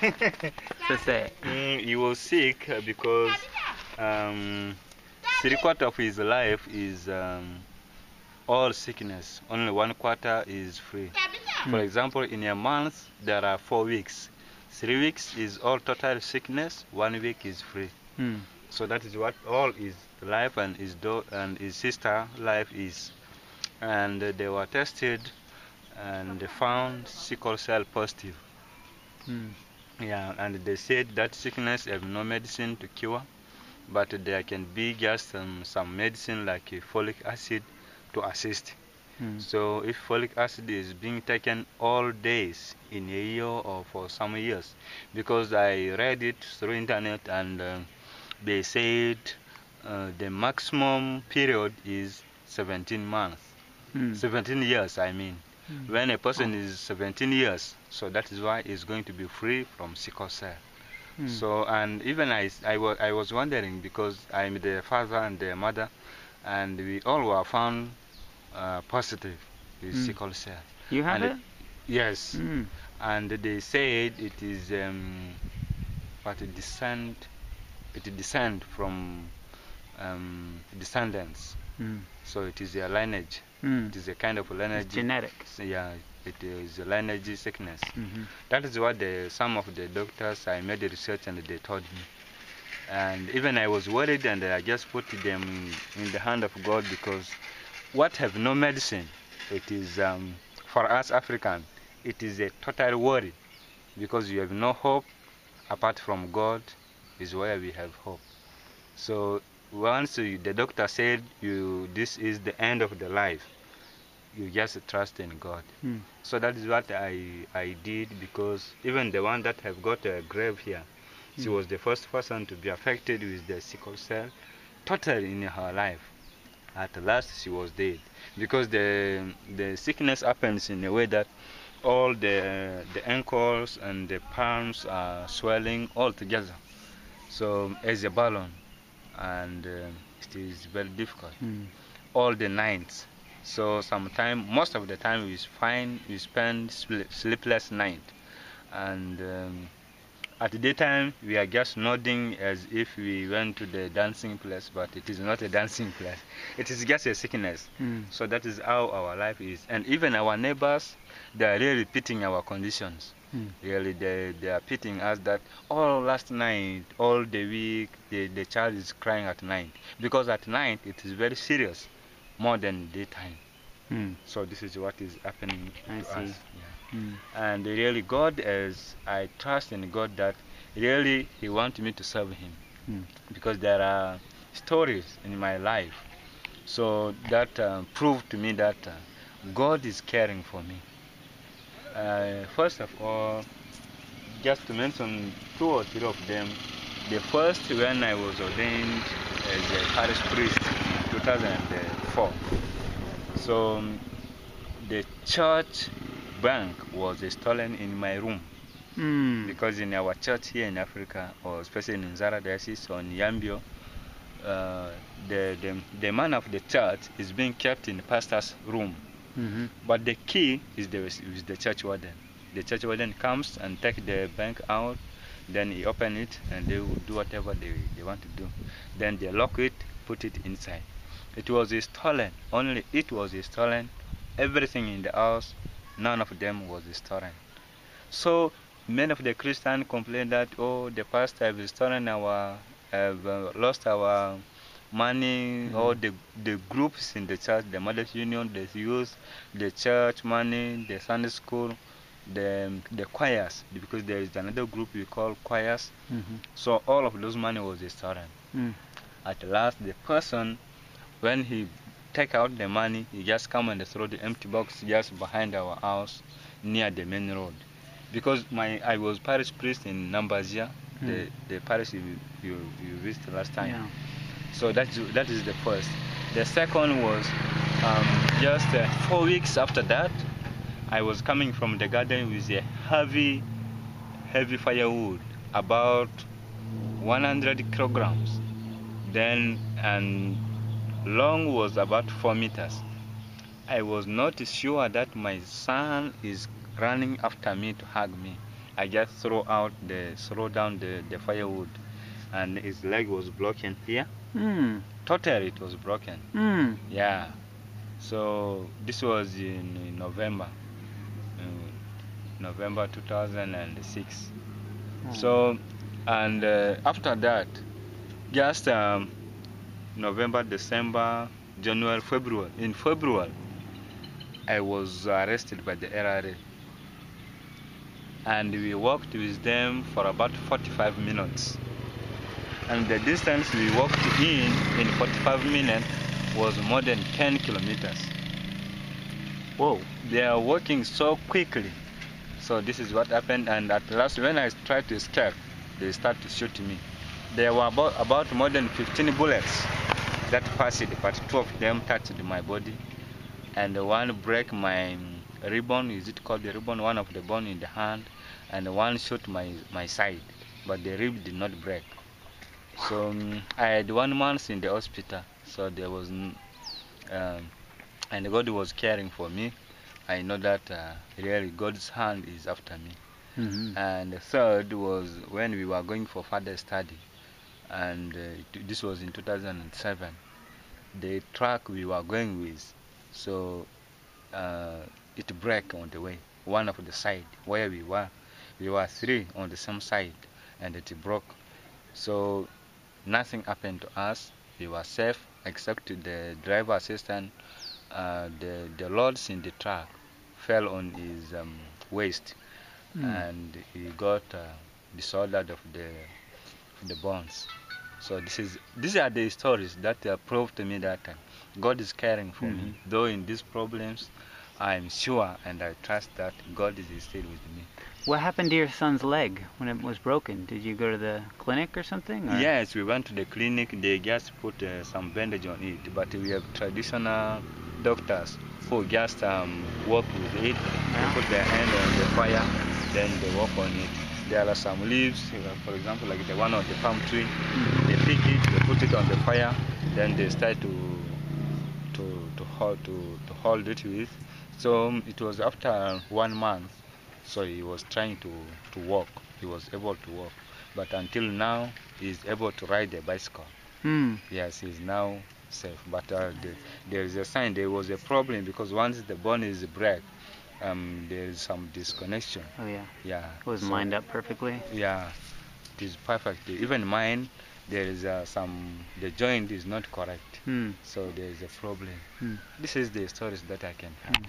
So sad. He was sick because 3/4 of his life is all sickness. Only 1/4 is free. For example, in a month there are 4 weeks. 3 weeks is all total sickness. 1 week is free. So that is what all his life and his sister life is. And they were tested and they found sickle cell positive. Yeah, and they said that sickness have no medicine to cure, but there can be just some medicine like folic acid to assist. So if folic acid is being taken all days in a year or for some years, because I read it through internet and they said the maximum period is 17 months. 17 years, I mean. When a person is 17 years, so that is why he's going to be free from sickle cell. So, and even I was wondering, because I'm the father and the mother, and we all were found positive with sickle cell. You have it? Yes. And they said it is but it descend from descendants. So it is a lineage. It is a kind of lineage. It's genetics. Yeah, it is a lineage sickness. That is what some of the doctors, I made the research and they told me. And even I was worried, and I just put them in the hand of God, because what have no medicine, it is for us African, it is a total worry, because you have no hope apart from God is where we have hope. So once the doctor said this is the end of the life, you just trust in God. So that is what I did, because even the one that have got a grave here, she was the first person to be affected with the sickle cell totally in her life. At last she was dead, because the sickness happens in a way that all the ankles and the palms are swelling all together, so as a balloon, and it is very difficult all the nights. So most of the time we spend sleepless night, and at the daytime we are just nodding as if we went to the dancing place, but it is not a dancing place. It is just a sickness. So that is how our life is. And even our neighbors, they are really pitying our conditions. Really, they are pitying us that all last night, all the week, the child is crying at night. Because at night it is very serious, more than daytime. So this is what is happening to us. Yeah. And really, I trust in God that really He wants me to serve Him, because there are stories in my life, so that proved to me that God is caring for me. First of all, just to mention 2 or 3 of them. The first, when I was ordained as a parish priest in 2004. So the church bank was stolen in my room, because in our church here in Africa, or especially in Nzara Diocese or in Yambio, the man of the church is being kept in the pastor's room, but the key is with the church warden. The church warden comes and takes the bank out, then he opens it, and they will do whatever they want to do. Then they lock it, put it inside. It was stolen. Only it was stolen. Everything in the house, none of them was stolen. So many of the Christians complained that, oh, the pastor have lost our money, or the groups in the church, the Mothers Union, the youth, the church money, the Sunday school, the choirs, because there is another group we call choirs. So all of those money was stolen. At last, the person, when he take out the money, he just come and throw the empty box just behind our house near the main road. Because I was parish priest in Nambazia, the parish you visited last time. Yeah. So that is the first. The second was just 4 weeks after that, I was coming from the garden with a heavy firewood, about 100 kilograms. Then, and long was about 4 meters. I was not sure that my son is running after me to hug me, I just throw down the firewood, and his leg was broken here. Totally, it was broken. Yeah. So this was in November, November 2006. So, and after that, just November, December, January, February. In February, I was arrested by the LRA, and we walked with them for about 45 minutes. And the distance we walked in 45 minutes was more than 10 kilometers. Whoa! They are walking so quickly. So this is what happened, and at last, when I tried to escape, they started to shoot me. There were about more than 15 bullets that passed, but 2 of them touched my body, and one broke my ribbon. Is it called the ribbon? One of the bone in the hand, and one shot my side, but the rib did not break. So I had 1 month in the hospital. So there was, and God was caring for me. I know that really God's hand is after me. And the third was when we were going for further study, and this was in 2007. The truck we were going with, so it broke on the way. One of the side where we were 3 on the same side, and it broke. So nothing happened to us. We were safe, except the driver assistant. The loads in the truck fell on his waist, and he got disordered of the bones. So these are the stories that prove to me that God is caring for me. Though in these problems, I'm sure and I trust that God is still with me. What happened to your son's leg when it was broken? Did you go to the clinic or something? Or? Yes, we went to the clinic. They just put some bandage on it, but we have traditional doctors who just work with it. They put their hand on the fire, then they work on it. There are some leaves, for example, like the one on the palm tree. They pick it, they put it on the fire, then they start to hold it with. So it was after 1 month. So he was trying to walk. He was able to walk, but until now he's able to ride a bicycle. Yes, he's now safe. But there is a sign there was a problem, because once the bone is break, there is some disconnection. Oh yeah. Yeah. It was lined up perfectly. Yeah, it is perfect. Even mine, there is the joint is not correct. So there is a problem. This is the stories that I can have.